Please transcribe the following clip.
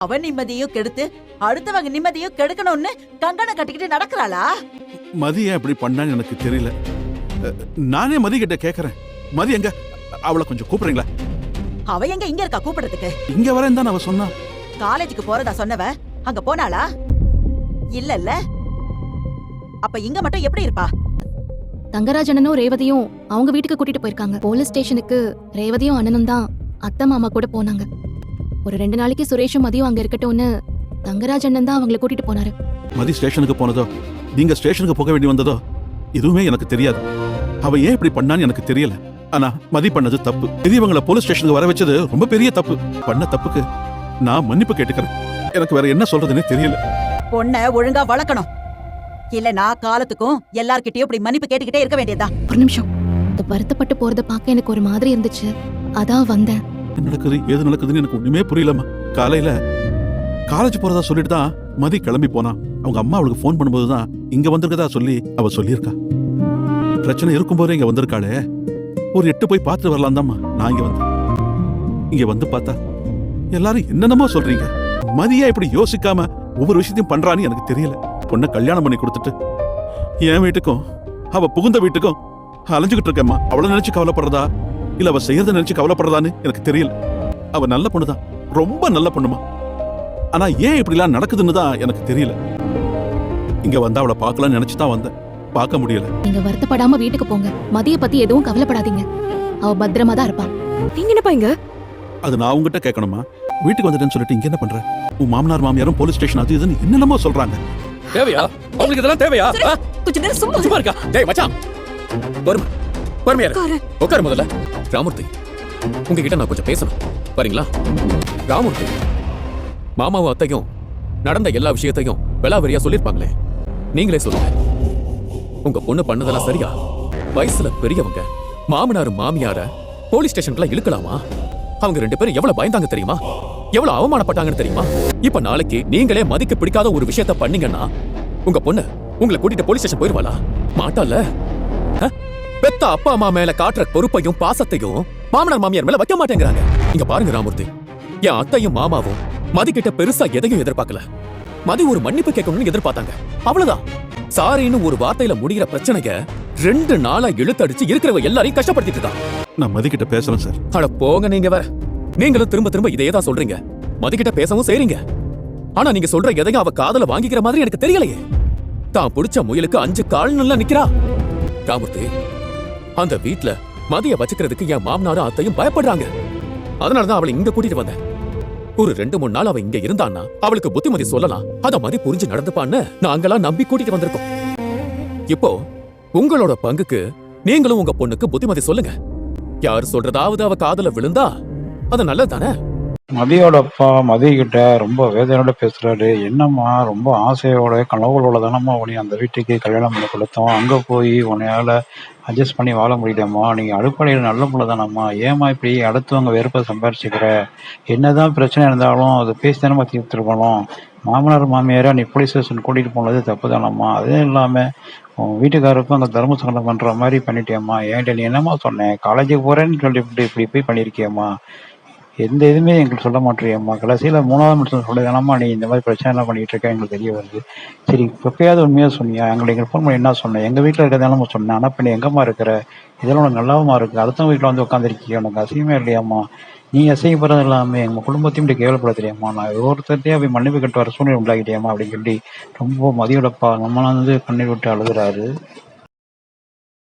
அவ நிம்மதியும் கெடுத்து அடுத்தவங்க நிம்மதியும் கெடுக்கணும்னு கங்கணம் கட்டிக்கிட்டு நடக்கிறாளா? மதி ஏன் இப்படி பண்ணான்னு எனக்கு தெரியல. நானே மதி கிட்ட கேக்குறேன், மதி எங்க? அவளை கொஞ்சம் கூப்பிடுறீங்களா? அவ எங்க இங்க இருக்கா கூப்பிடுறதுக்கு? இங்க வரேன் தான் அவ சொன்னா. காலேஜுக்கு போறதா சொன்னவ அங்க போனாளா? இல்ல. அப்ப இங்க மட்டும் எப்படி இருப்பா? தங்கராஜ் அண்ணனும் ரேவதியும் அவங்க வீட்டுக்கு கூட்டிட்டு போயிருக்காங்க. போலீஸ் ஸ்டேஷனுக்கு ரேவதியும் அண்ணனும் தான் அத்தை மாமா கூட போனாங்க. ஒரு 2 நாளைக்கு சுரேஷும் மதியம் அங்க இருக்கட்டும்னு தங்கராஜ் அண்ணன் தான் அவங்களை கூட்டிட்டு போனாரு. மதி ஸ்டேஷனுக்கு போனதோ நீங்க ஸ்டேஷனுக்கு போக வேண்டி வந்ததோ எதுவுமே எனக்கு தெரியாது. அவ ஏன் இப்படி பண்ணான்னு எனக்கு தெரியல. ஆனா மதி பண்ணது தப்பு. பெரியவங்களை போலீஸ் ஸ்டேஷனுக்கு வர வச்சது ரொம்ப பெரிய தப்பு. பண்ண தப்புக்கு நான் மன்னிப்பு கேட்டுக்கிறேன். எனக்கு வேற என்ன சொல்றதுன்னே தெரியல. பொண்ண ஒழுங்கா வளர்க்கணும். இல்லனா காலத்துக்கும் எல்லார்கிட்டயும் இப்படி மன்னிப்பு கேட்டுக்கிட்டே இருக்க வேண்டியதா? ஒரு நிமிஷம், இந்த வருத்தப்பட்டு போறத பார்க்க எனக்கு ஒரு மாதிரி இருந்துச்சு, அதான் வந்தேன். என்ன நடக்குது ஏது நடக்குதுன்னு எனக்கு ஒண்ணுமே புரியலம்மா. காலையில காலேஜ் போறதா சொல்லிட்டு தான் மதி கிளம்பி போனா. அவங்க அம்மா அவளுக்கு போன் பண்ணும்போதுதான் இங்க வந்திருக்கதா சொல்லி அவ சொல்லியிருக்கா. பிரச்சனை இருக்கும்போதே இங்க வந்திருக்காளே, ஒரு 8 போய் பார்த்துட்டு வரலாம் தான்மா நான் இங்க வந்தேன். இங்க வந்து பார்த்தா எல்லாரும் என்னென்னமோ சொல்றீங்க. மதியா இப்படி யோசிக்காம ஒவ்வொரு விஷயத்தையும் பண்றான்னு எனக்கு தெரியல. பொண்ணை கல்யாணம் பண்ணி கொடுத்துட்டு என் வீட்டுக்கும் அவ புகுந்த வீட்டுக்கும் அலைஞ்சுக்கிட்டு இருக்கேம்மா. அவளை நினைச்சு கவலைப்படுறதா இல்ல அவ செய்யறத நினைச்சு கவலைப்படுறதான்னு எனக்கு தெரியல. அவ நல்ல பொண்ணுதான், ரொம்ப நல்ல பொண்ணுமா. ஆனா ஏன் இப்படி எல்லாம் நடக்குதுன்னு தான் எனக்கு தெரியல. இங்க வந்து அவளை பார்க்கலாம்னு நினைச்சுதான் வந்தேன், பார்க்க முடியல. நீங்க வருத்தப்படாம வீட்டுக்கு போங்க. மதிய பத்தி எதுவும் கவலைப்படாதீங்க, அவ பத்திரமா தான் இருப்பா. நீங்க என்னப்பா இங்க? அது நான் உங்ககிட்ட கேட்கணுமா? வீட்டுக்கு வந்துட்டேன்னு சொல்லிட்டு இங்க என்ன பண்ற? உன் மாமனார் மாமியாரும் போலீஸ் ஸ்டேஷன் அது இதுன்னு என்னென்னமோ சொல்றாங்க. தேவையா உங்களுக்கு இதெல்லாம்? தேவையா? கொஞ்ச நேரம் சும்மா இருக்கா? டேய் மச்சான், பொறுமையா இரு. உட்காரு முதல்ல. ராமூர்த்தி, உங்ககிட்ட நான் கொஞ்சம் பேசணும், வரீங்களா? ராமூர்த்தி, மாமாவும் அத்தையும் நடந்த எல்லா விஷயத்தையும் விலாவரியா சொல்லிருப்பாங்களே, நீங்களே சொல்லுங்க. உங்க பொண்ணு பண்ணதெல்லாம் சரியா? வயசுல பெரியவங்க மாமனார் மாமியார போலீஸ் ஸ்டேஷனுக்குலாம் இழுக்கலாமா? அவங்க 2 பேரும் எவ்வளவு பயந்தாங்க தெரியுமா? எவ்வளவு அவமானப்பட்டாங்கன்னு தெரியுமா? இப்ப நாளைக்கு நீங்களே மதிக்க பிடிக்காத ஒரு விஷயத்த பண்ணீங்கன்னா உங்க பொண்ணு உங்களை கூட்டிட்டு போலீஸ் ஸ்டேஷன் போயிருவாளா? மாட்டால. பெத்த அப்பா அம்மா மேல காட்டுற பொறுப்பையும் பாசத்தையும் மாமனார் மாமியார் மேல வைக்க மாட்டேங்கிறாங்க. இங்க பாருங்க ராமூர்த்தி, என் அத்தையும் மாமாவும் மதி கிட்ட பெருசா எதையும் எதிர்பார்க்கல. மதி ஒரு மன்னிப்பு கேட்கணும்னு எதிர்பார்த்தாங்க, அவ்வளவுதான். சாரின்னு ஒரு வார்த்தையில முடிகிற பிரச்சனைய 2 நாளா இழுத்தடிச்சு இருக்கிறவ எல்லாரையும் கஷ்டப்படுத்திட்டு இருக்கா. நான் மதி கிட்ட பேசுறேன் சார். அட போங்க நீங்க வேற. நீங்களும் திரும்ப திரும்ப இதையே தான் சொல்றீங்க. மதி கிட்ட பேசவும் செய்றீங்க. ஆனா நீங்க சொல்ற எதையும் அவ காதல வாங்கிக்கிற மாதிரி எனக்கு தெரியலையே. தான் பிடிச்ச முயலுக்கு 5 கால்னு நிக்கிறா. ராமூர்த்தி, அந்த வீட்ல மதிய வச்சுக்கிறதுக்கு என் மாமனாரும் அத்தையும் பயப்படுறாங்க. அதனாலதான் அவளை இங்க கூட்டிட்டு வந்தேன். ஒரு 2-3 நாள் அவ இங்க இருந்தான்னா அவளுக்கு புத்திமதி சொல்லலாம், அத மதி புரிஞ்சு நடந்துப்பான்னு நாங்களாம் நம்பி கூட்டிட்டு வந்திருக்கோம். இப்போ உங்களோட பங்குக்கு நீங்களும் உங்க பொண்ணுக்கு புத்திமதி சொல்லுங்க. யார் சொல்றதாவது அவ காதல விழுந்தா அது நல்லதுதானே? மதியோட அப்பா மதி கிட்ட ரொம்ப வேதனையோட பேசுறாரு. என்னம்மா, ரொம்ப ஆசையோட கனவுகளோட தானம்மா உன்னை அந்த வீட்டுக்கு கல்யாணம் பண்ணி கொடுத்தோம். அங்க போய் உன்னையால அட்ஜஸ்ட் பண்ணி வாழ முடியலம்மா. நீங்க அடிப்படையில் நல்ல பிள்ளை தானம்மா. ஏமா இப்படி அடுத்தவங்க வெறுப்பை சம்பாரிச்சுக்கிற? என்னதான் பிரச்சனை இருந்தாலும் அது பேசி தானம்மா தீர்த்துருக்கணும். மாமனார் மாமியாரா நீ போலீஸ் ஸ்டேஷன் கூட்டிட்டு போனது தப்பு தானம்மா. அதே இல்லாம உன் வீட்டுக்காருக்கும் அந்த தர்ம சங்கடம் பண்ற மாதிரி பண்ணிட்டியம்மா. என்கிட்ட நீ என்னம்மா சொன்னேன்? காலேஜுக்கு போறேன்னு சொல்லிட்டு இப்படி போய் பண்ணிருக்கியம்மா. எந்த இதுவுமே எங்களுக்கு சொல்ல மாட்டேறியம்மா. கடைசியில் 3வது மனுஷன் சொல்லுதானம்மா நீ இந்த மாதிரி பிரச்சனை எல்லாம் பண்ணிட்டு இருக்க எங்களுக்கு தெரிய வருது. சரி, எப்பயாவது உண்மையாக சொன்னியா? எங்களுக்கு ஃபோன் பண்ணி என்ன சொன்னேன்? எங்கள் வீட்டில் இருக்கிறதானம்மா சொன்னேன். ஆனால் பண்ணி எங்கம்மா இருக்கிற? இதெல்லாம் உனக்கு நல்லாவுமா இருக்குது. அடுத்தவங்க வீட்டில் வந்து உட்காந்துருக்கீங்க, உனக்கு அசிங்கமே இல்லையாம்மா? நீ அசிங்கப்படுறது இல்லாமல் எங்கள் குடும்பத்தையும் இப்படி கேவலப்படுத்துறியம்மா. நான் ஒருத்தர்கிட்டயே போய் மன்னிப்பு கட்டு வர சூழ்நிலை உண்டாகிட்டியம்மா அப்படின்னு சொல்லி ரொம்ப மதியோடப்பா நம்மளாம் வந்து கண்ணீர் விட்டு அழுகுறாரு.